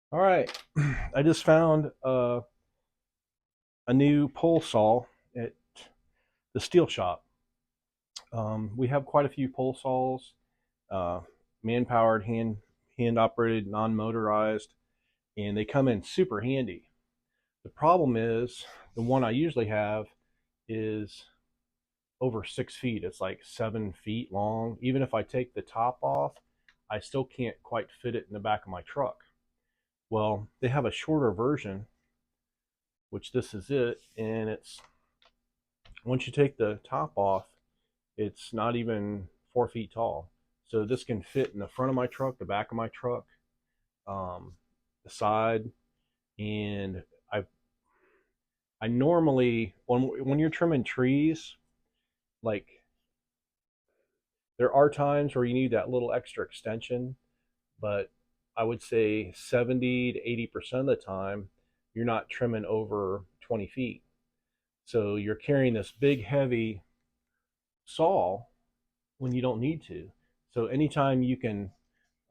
All right, I just found a new pole saw at the Stihl shop. We have quite a few pole saws, uh, man-powered, hand-operated, non-motorized, and they come in super handy. The problem is the one I usually have is over 6 feet. It's like 7 feet long. Even if I take the top off, I still can't quite fit it in the back of my truck. Well, they have a shorter version, which this is it, and it's once you take the top off, it's not even 4 feet tall. So this can fit in the front of my truck, the back of my truck, um, the side, and I I normally when you're trimming trees, like there are times where you need that little extra extension, but I would say 70 to 80% of the time you're not trimming over 20 feet. So you're carrying this big heavy saw when you don't need to. So anytime you can,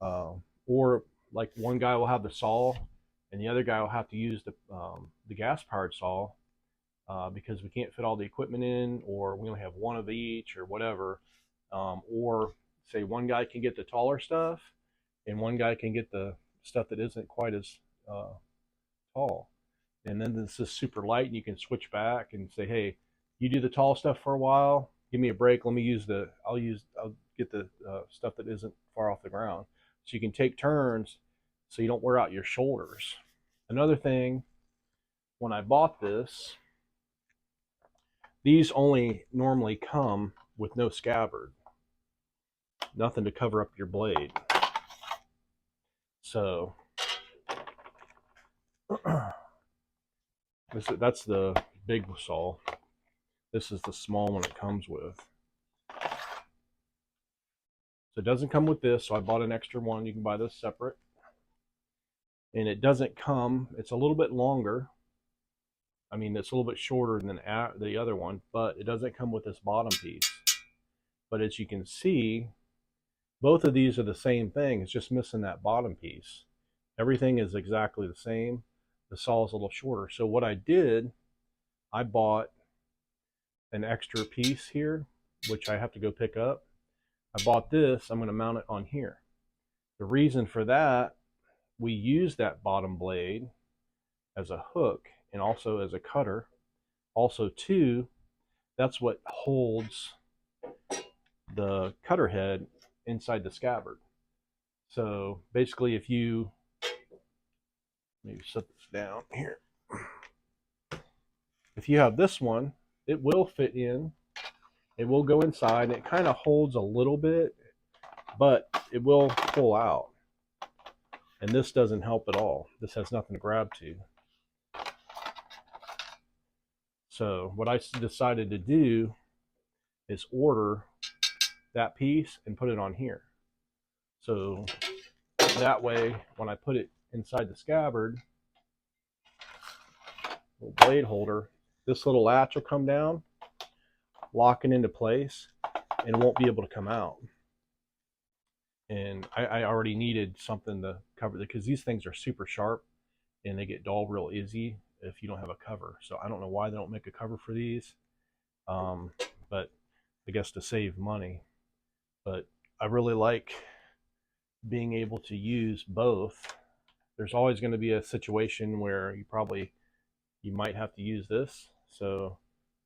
uh, or like one guy will have the saw, and the other guy will have to use the gas powered saw because we can't fit all the equipment in, or we only have one of each, or whatever. Or say one guy can get the taller stuff, and one guy can get the stuff that isn't quite as uh, tall. And then this is super light, and you can switch back and say, "Hey, you do the tall stuff for a while. Give me a break. Let me use the. I'll get the stuff that isn't far off the ground." So you can take turns, so you don't wear out your shoulders. Another thing, when I bought this, these only normally come with no scabbard, nothing to cover up your blade. So that's the big saw. This is the small one it comes with. So it doesn't come with this, so I bought an extra one. You can buy this separate. And it doesn't come, it's a little bit longer. I mean, it's a little bit shorter than the other one, but it doesn't come with this bottom piece. But as you can see, both of these are the same thing. It's just missing that bottom piece. Everything is exactly the same. The saw is a little shorter. So what I did, I bought an extra piece here, which I have to go pick up. I bought this. I'm going to mount it on here. The reason for that, we use that bottom blade as a hook and also as a cutter. Also, too, that's what holds the cutter head inside the scabbard. So basically, if you maybe set this down here, if you have this one, it will fit in. It will go inside. And it kind of holds a little bit, but it will pull out. And this doesn't help at all. This has nothing to grab to. So what I decided to do is order that piece and put it on here. So that way, when I put it inside the scabbard, little blade holder, this little latch will come down, lock it into place, and it won't be able to come out. And I already needed something to cover it because these things are super sharp and they get dull real easy if you don't have a cover. So I don't know why they don't make a cover for these, um, but I guess to save money. But I really like being able to use both. There's always going to be a situation where you might have to use this. So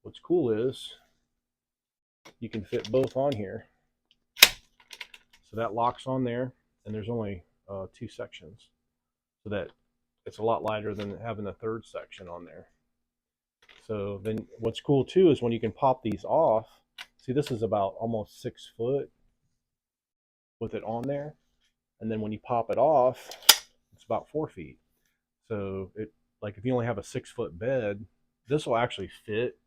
what's cool is you can fit both on here. So that locks on there, and there's only two sections, so that it's a lot lighter than having a third section on there. So then what's cool too is when you can pop these off. See, this is about almost 6 foot with it on there, and then when you pop it off, it's about 4 feet. So it, like if you only have a 6 foot bed, this will actually fit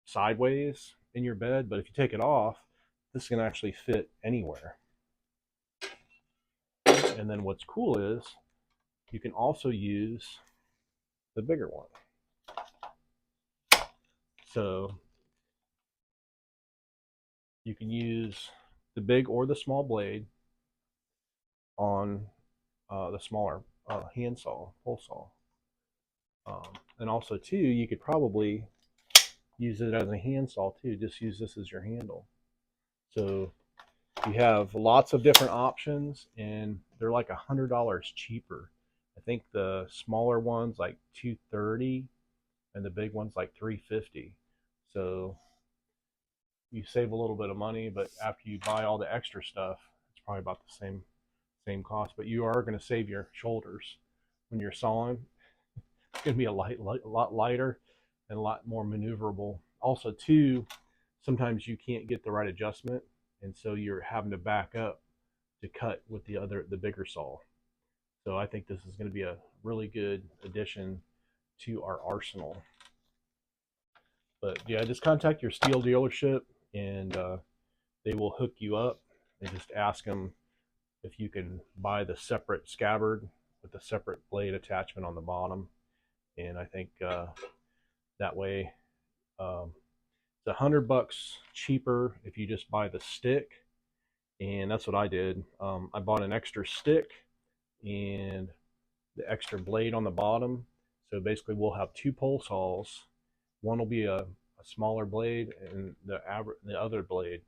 sideways in your bed, but if you take it off, this can actually fit anywhere. And then what's cool is you can also use the bigger one. So you can use the big or the small blade on the smaller hand saw, pole saw. And also too, you could probably use it as a hand saw too. Just use this as your handle. So you have lots of different options, and they're like $100 cheaper. I think the smaller ones like 230, and the big ones like 350. So you save a little bit of money, but after you buy all the extra stuff, it's probably about the same cost. But you are going to save your shoulders when you're sawing. It's going to be a lot lighter and a lot more maneuverable. Also, too, sometimes you can't get the right adjustment, and so you're having to back up to cut with the bigger saw. So I think this is going to be a really good addition to our arsenal. But yeah, just contact your Stihl dealership, and they will hook you up, and just ask them if you can buy the separate scabbard with the separate blade attachment on the bottom. And I think that way it's $100 cheaper if you just buy the stick. And that's what I did. I bought an extra stick and the extra blade on the bottom. So basically, we'll have two pole saws. One will be a smaller blade, and the other blade.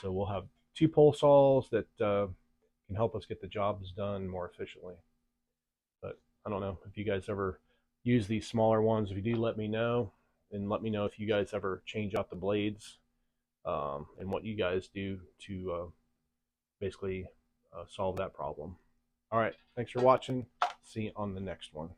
So we'll have two pole saws that can help us get the jobs done more efficiently. But I don't know if you guys ever use these smaller ones. If you do, let me know, and let me know if you guys ever change out the blades, and what you guys do to basically solve that problem. All right, thanks for watching. See you on the next one.